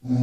Hello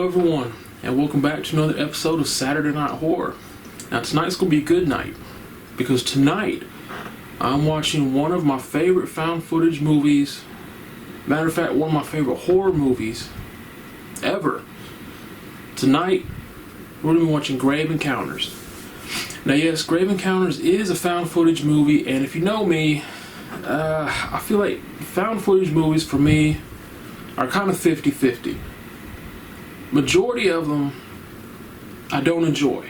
everyone, and welcome back to another episode of Saturday Night Horror. Now tonight's going to be a good night, because tonight I'm watching one of my favorite found footage movies. Matter of fact, one of my favorite horror movies ever. Tonight we're going to be watching Grave Encounters. Now yes, Grave Encounters is a found footage movie, and if you know me, I feel like found footage movies for me are kind of 50-50. Majority of them I don't enjoy.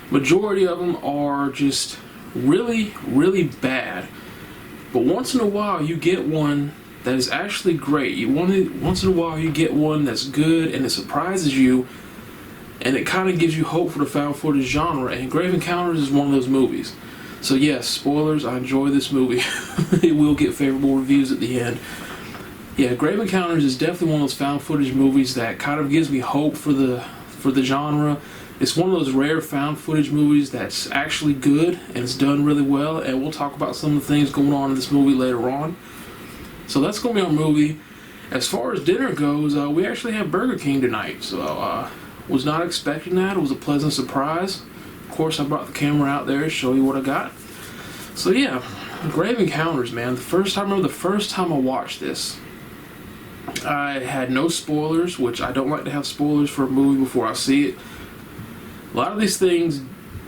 Majority of them are just really, really bad. But once in a while you get one that is actually great. Once in a while you get one that's good and it surprises you, and it kind of gives you hope for the found footage genre, and Grave Encounters is one of those movies. So yes, spoilers, I enjoy this movie. It will get favorable reviews at the end. Yeah, Grave Encounters is definitely one of those found footage movies that kind of gives me hope for the genre. It's one of those rare found footage movies that's actually good and it's done really well, and we'll talk about some of the things going on in this movie later on. So that's going to be our movie. As far as dinner goes, we actually have Burger King tonight, so was not expecting that. It was a pleasant surprise. Of course, I brought the camera out there to show you what I got. So yeah, Grave Encounters, man. I remember the first time I watched this, I had no spoilers, which I don't like to have spoilers for a movie before I see it. A lot of these things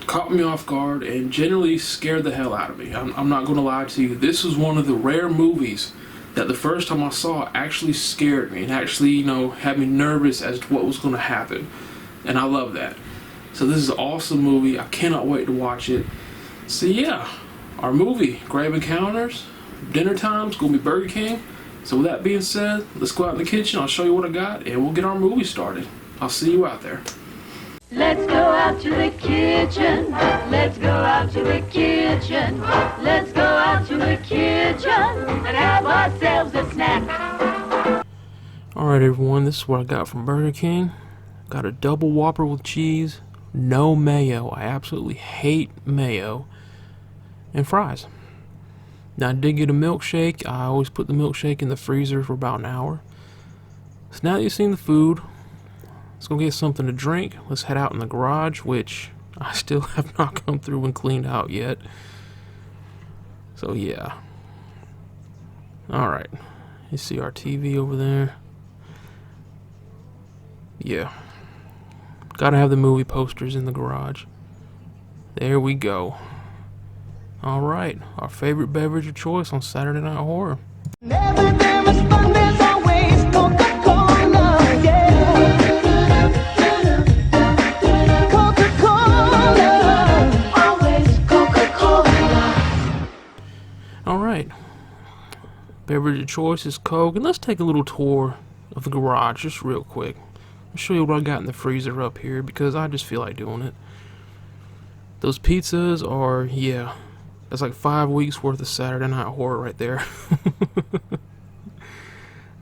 caught me off guard and generally scared the hell out of me. I'm not going to lie to you. This was one of the rare movies that the first time I saw it actually scared me and actually, had me nervous as to what was going to happen. And I love that. So this is an awesome movie. I cannot wait to watch it. So yeah, our movie, Grave Encounters. Dinner time's going to be Burger King. So with that being said, let's go out in the kitchen, I'll show you what I got, and we'll get our movie started. I'll see you out there. Let's go out to the kitchen. Let's go out to the kitchen. Let's go out to the kitchen and have ourselves a snack. Alright everyone, this is what I got from Burger King. Got a double Whopper with cheese, no mayo. I absolutely hate mayo. And fries. Now I did get a milkshake. I always put the milkshake in the freezer for about an hour. So now that you've seen the food, let's go get something to drink. Let's head out in the garage, which I still have not come through and cleaned out yet. So yeah. Alright. You see our TV over there? Yeah. Gotta have the movie posters in the garage. There we go. Alright, our favorite beverage of choice on Saturday Night Horror. Never there is fun, there's always Coca-Cola, yeah. Coca-Cola, always Coca-Cola. Alright, beverage of choice is Coke, and let's take a little tour of the garage just real quick. I'll show you what I got in the freezer up here because I just feel like doing it. Those pizzas are, yeah, that's like 5 weeks worth of Saturday Night Horror right there.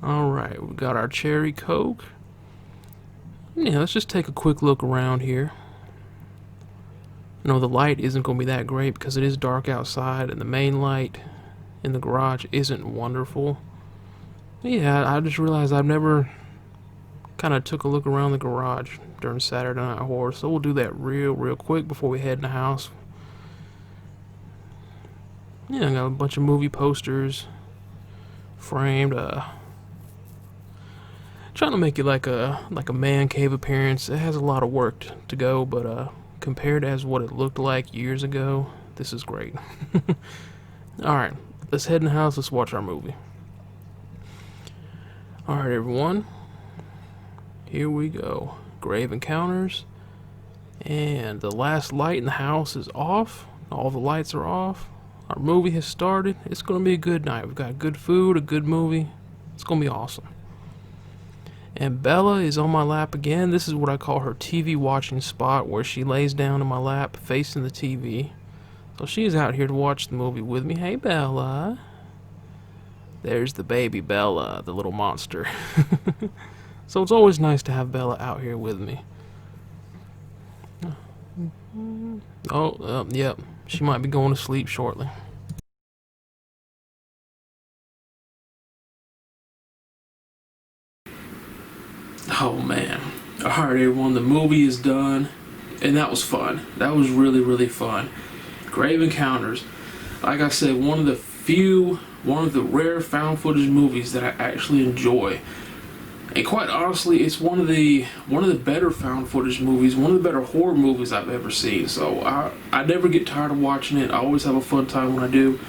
Alright, we got our cherry Coke. Yeah, let's just take a quick look around here. The light isn't going to be that great because it is dark outside and the main light in the garage isn't wonderful. Yeah, I just realized I've never kind of took a look around the garage during Saturday Night Horror, so we'll do that real quick before we head in the house. Yeah, I got a bunch of movie posters framed, trying to make it like a man cave appearance. It has a lot of work to go, but compared as what it looked like years ago, this is great. Alright, let's head in the house, let's watch our movie. Alright everyone, here we go. Grave Encounters, and the last light in the house is off. All the lights are off. Our movie has started. It's going to be a good night. We've got good food, a good movie. It's going to be awesome. And Bella is on my lap again. This is what I call her TV watching spot, where she lays down in my lap facing the TV. So she's out here to watch the movie with me. Hey, Bella. There's the baby Bella, the little monster. So it's always nice to have Bella out here with me. Oh, yep. She might be going to sleep shortly. Oh man. Alright everyone, the movie is done. And that was fun. That was really, really fun. Grave Encounters. Like I said, one of the rare found footage movies that I actually enjoy. And quite honestly, it's one of the better found footage movies, one of the better horror movies I've ever seen. So I never get tired of watching it. I always have a fun time when I do.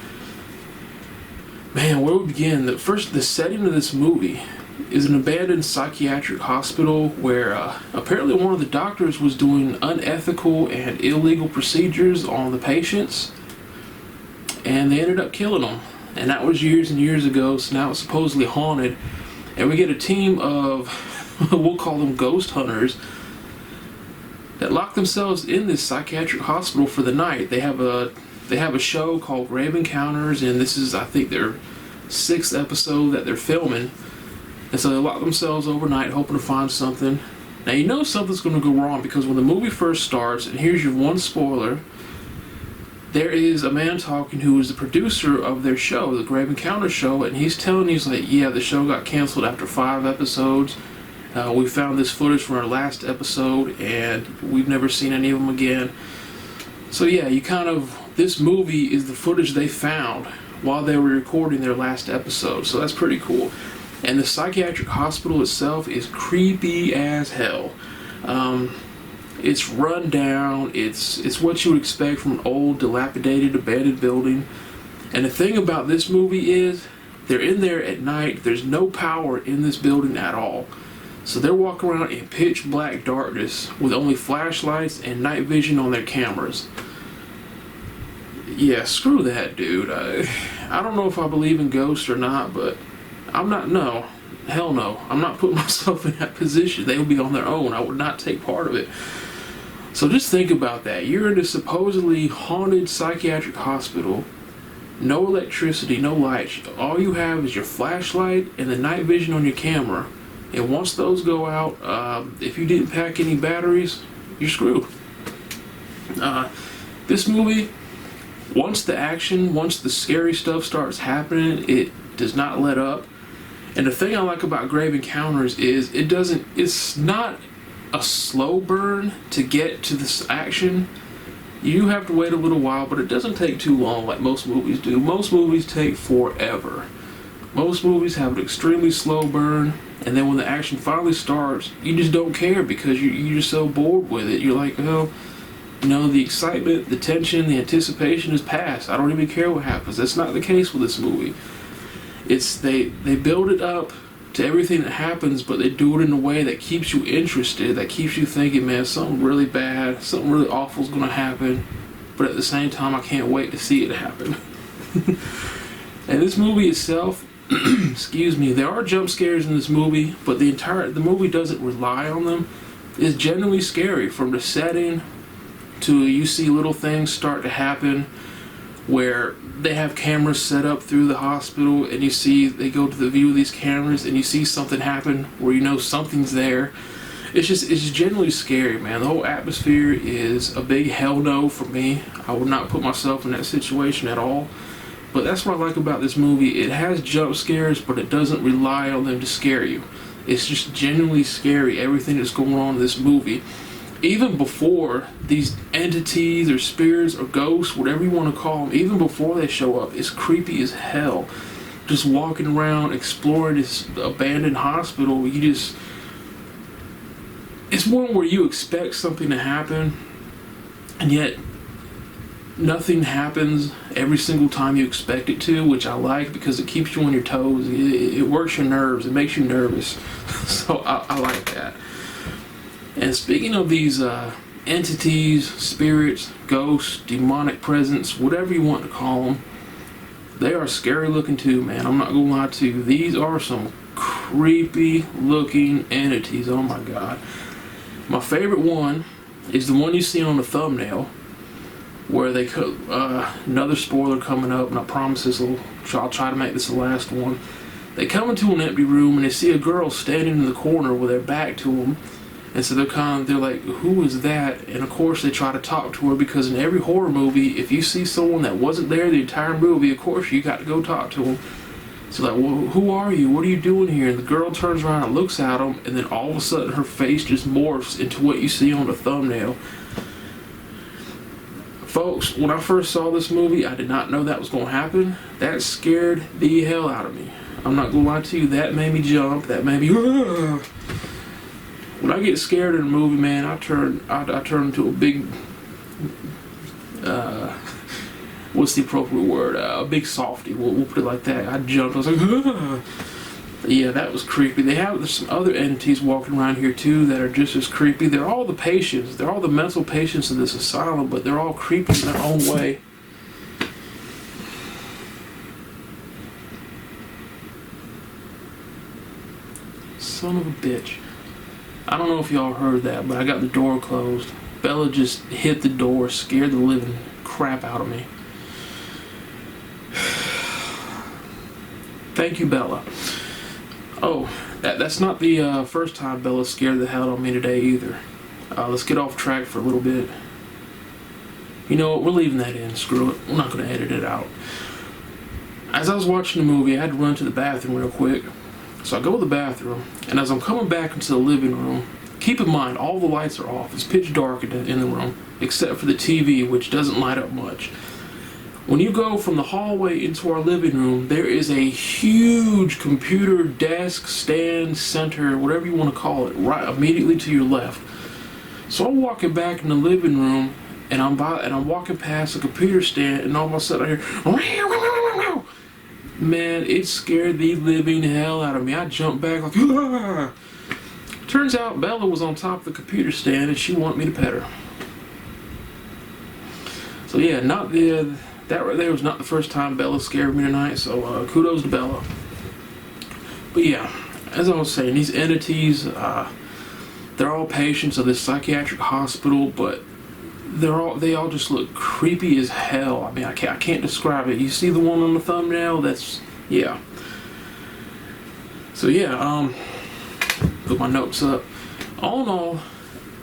Man, where we begin? The setting of this movie is an abandoned psychiatric hospital where apparently one of the doctors was doing unethical and illegal procedures on the patients, and they ended up killing them. And that was years and years ago, so now it's supposedly haunted. And we get a team of, we'll call them ghost hunters, that lock themselves in this psychiatric hospital for the night. They have a show called Grave Encounters, and this is, I think, their 6th episode that they're filming. And so they lock themselves overnight, hoping to find something. Now you know something's going to go wrong, because when the movie first starts, and here's your one spoiler, there is a man talking who is the producer of their show, the Grave Encounter show, and he's like, yeah, the show got canceled after 5 episodes. We found this footage from our last episode, and we've never seen any of them again. So yeah, this movie is the footage they found while they were recording their last episode, so that's pretty cool. And the psychiatric hospital itself is creepy as hell. It's run down. It's what you would expect from an old, dilapidated, abandoned building. And the thing about this movie is, they're in there at night. There's no power in this building at all. So they're walking around in pitch black darkness with only flashlights and night vision on their cameras. Yeah, screw that, dude. I don't know if I believe in ghosts or not, but hell no. I'm not putting myself in that position. They would be on their own. I would not take part of it. So just think about that. You're in a supposedly haunted psychiatric hospital. No electricity, no lights. All you have is your flashlight and the night vision on your camera. And once those go out, if you didn't pack any batteries, you're screwed. This movie, once the scary stuff starts happening, it does not let up. And the thing I like about Grave Encounters is it's not a slow burn to get to this action. You have to wait a little while, but it doesn't take too long like most movies do. Most movies take forever. Most movies have an extremely slow burn, and then when the action finally starts, you just don't care because you're just so bored with it. You're like, oh, the excitement, the tension, the anticipation is past. I don't even care what happens. That's not the case with this movie. They build it up to everything that happens, but they do it in a way that keeps you interested, that keeps you thinking, man, something really bad, something really awful is going to happen, but at the same time, I can't wait to see it happen. And this movie itself, excuse me, there are jump scares in this movie, but the movie doesn't rely on them. It's genuinely scary, from the setting to you see little things start to happen where they have cameras set up through the hospital, and they go to the view of these cameras and you see something happen where something's there. It's just genuinely scary, man. The whole atmosphere is a big hell no for me. I would not put myself in that situation at all. But that's what I like about this movie. It has jump scares, but it doesn't rely on them to scare you. It's just genuinely scary, everything that's going on in this movie. Even before these entities or spirits or ghosts, whatever you want to call them, even before they show up, it's creepy as hell. Just walking around, exploring this abandoned hospital, it's one where you expect something to happen, and yet nothing happens every single time you expect it to, which I like because it keeps you on your toes. It works your nerves. It makes you nervous. So I like that. And speaking of these entities, spirits, ghosts, demonic presence, whatever you want to call them, They are scary looking too, man. I'm not gonna lie to you. These are some creepy looking entities. Oh my god. My favorite one is the one you see on the thumbnail, where they could, another spoiler coming up, and I promise I'll try to make this the last one. They come into an empty room and they see a girl standing in the corner with their back to them, and so they're like, who is that? And of course they try to talk to her, because in every horror movie, if you see someone that wasn't there the entire movie, of course you got to go talk to them. So like, well, who are you? What are you doing here? And the girl turns around and looks at them, and then all of a sudden her face just morphs into what you see on the thumbnail. Folks, when I first saw this movie, I did not know that was going to happen. That scared the hell out of me. I'm not going to lie to you, that made me jump, that made me... When I get scared in a movie, man, I turn into a big... what's the appropriate word? A big softy. We'll put it like that. I jumped. I was like, yeah, that was creepy. There's some other entities walking around here too that are just as creepy. They're all the patients. They're all the mental patients of this asylum, but they're all creepy in their own way. Son of a bitch. I don't know if y'all heard that, but I got the door closed. Bella just hit the door, scared the living crap out of me. Thank you, Bella. Oh, that's not the first time Bella scared the hell out of me today either. Let's get off track for a little bit. You know what, we're leaving that in. Screw it. We're not going to edit it out. As I was watching the movie, I had to run to the bathroom real quick. So I go to the bathroom, and as I'm coming back into the living room, keep in mind, all the lights are off. It's pitch dark in the room, except for the TV, which doesn't light up much. When you go from the hallway into our living room, there is a huge computer desk, stand, center, whatever you want to call it, right immediately to your left. So I'm walking back in the living room, and I'm walking past the computer stand, and all of a sudden I hear, man, it scared the living hell out of me. I jumped back like, ah! Turns out Bella was on top of the computer stand, and she wanted me to pet her. So yeah, that right there was not the first time Bella scared me tonight, so kudos to Bella. But yeah, as I was saying, these entities, they're all patients of this psychiatric hospital, but they all just look creepy as hell. I mean, I can't describe it. You see the one on the thumbnail? That's, yeah. So yeah, put my notes up. All in all,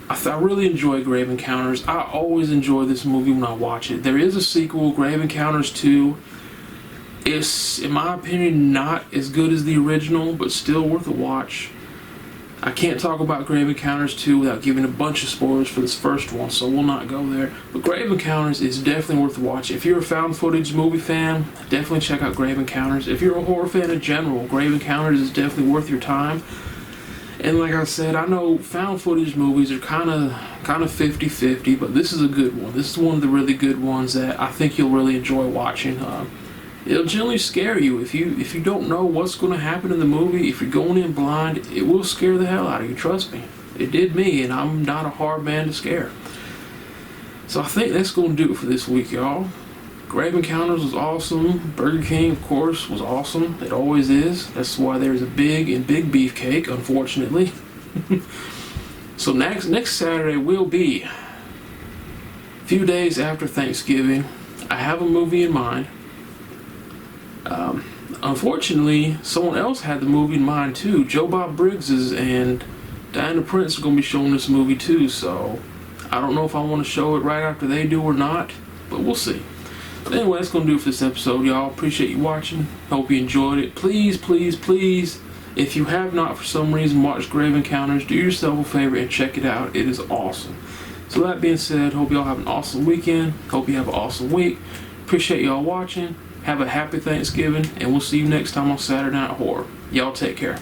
I really enjoy Grave Encounters. I always enjoy this movie when I watch it. There is a sequel, Grave Encounters 2. It's, in my opinion, not as good as the original, but still worth a watch. I can't talk about Grave Encounters 2 without giving a bunch of spoilers for this first one, so we'll not go there. But Grave Encounters is definitely worth a watch. If you're a found footage movie fan, definitely check out Grave Encounters. If you're a horror fan in general, Grave Encounters is definitely worth your time. And like I said, I know found footage movies are kind of 50-50, but this is a good one. This is one of the really good ones that I think you'll really enjoy watching. It'll generally scare you. If you don't know what's going to happen in the movie, if you're going in blind, it will scare the hell out of you, trust me. It did me, and I'm not a hard man to scare. So I think that's going to do it for this week, y'all. Grave Encounters was awesome. Burger King, of course, was awesome. It always is. That's why there's a big Beefcake, unfortunately. So next Saturday will be a few days after Thanksgiving. I have a movie in mind. Unfortunately, someone else had the movie in mind too. Joe Bob Briggs's and Diana Prince are going to be showing this movie too, so I don't know if I want to show it right after they do or not, but we'll see. But anyway, that's going to do it for this episode, y'all. Appreciate you watching. Hope you enjoyed it. Please, please, please, if you have not for some reason watched Grave Encounters, do yourself a favor and check it out. It is awesome. So that being said, hope y'all have an awesome weekend. Hope you have an awesome week. Appreciate y'all watching. Have a happy Thanksgiving, and we'll see you next time on Saturday Night Horror. Y'all take care.